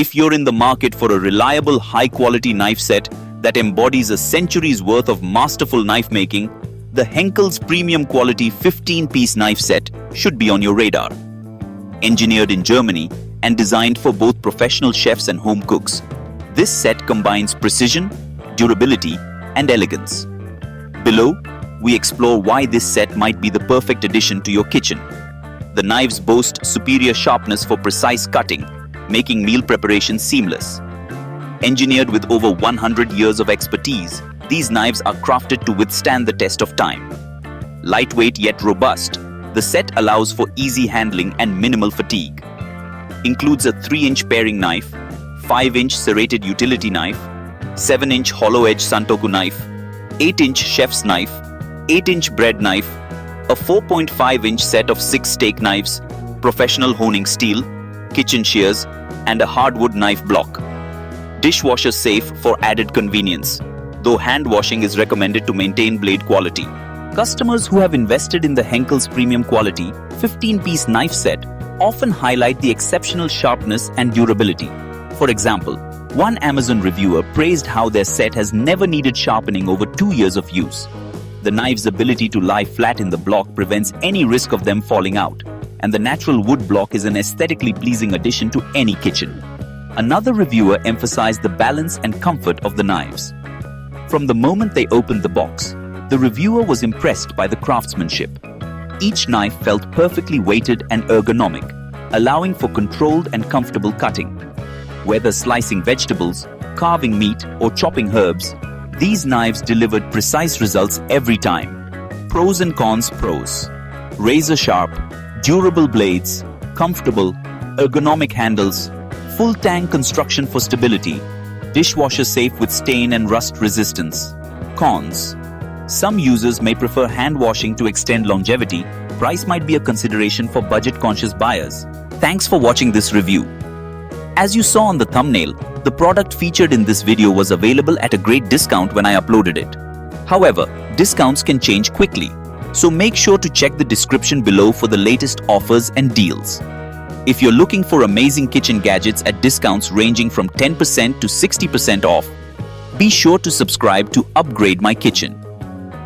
If you're in the market for a reliable, high-quality knife set that embodies a century's worth of masterful knife making, the HENCKELS Premium Quality 15-piece knife set should be on your radar. Engineered in Germany and designed for both professional chefs and home cooks, this set combines precision, durability, and elegance. Below, we explore why this set might be the perfect addition to your kitchen. The knives boast superior sharpness for precise cutting, making meal preparation seamless. Engineered with over 100 years of expertise, these knives are crafted to withstand the test of time. Lightweight yet robust, the set allows for easy handling and minimal fatigue. Includes a 3-inch paring knife, 5-inch serrated utility knife, 7-inch hollow-edge santoku knife, 8-inch chef's knife, 8-inch bread knife, a 4.5-inch set of 6 steak knives, professional honing steel, kitchen shears, and a hardwood knife block. Dishwasher-safe for added convenience, though hand washing is recommended to maintain blade quality. Customers who have invested in the HENCKELS Premium Quality 15-piece knife set often highlight the exceptional sharpness and durability. For example, one Amazon reviewer praised how their set has never needed sharpening over 2 years of use. The knife's ability to lie flat in the block prevents any risk of them falling out, and the natural wood block is an aesthetically pleasing addition to any kitchen. Another reviewer emphasized the balance and comfort of the knives. From the moment they opened the box, the reviewer was impressed by the craftsmanship. Each knife felt perfectly weighted and ergonomic, allowing for controlled and comfortable cutting. Whether slicing vegetables, carving meat, or chopping herbs, these knives delivered precise results every time. Pros and cons. Pros: razor sharp, durable blades, comfortable, ergonomic handles, full tank construction for stability, dishwasher safe with stain and rust resistance. Cons: some users may prefer hand washing to extend longevity. Price might be a consideration for budget-conscious buyers. Thanks for watching this review. As you saw on the thumbnail, the product featured in this video was available at a great discount when I uploaded it. However, discounts can change quickly, so make sure to check the description below for the latest offers and deals. If you're looking for amazing kitchen gadgets at discounts ranging from 10% to 60% off, be sure to subscribe to upgrade my kitchen.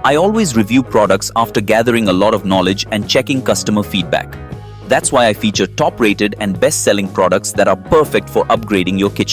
I always review products after gathering a lot of knowledge and checking customer feedback. That's why I feature top-rated and best-selling products that are perfect for upgrading your kitchen.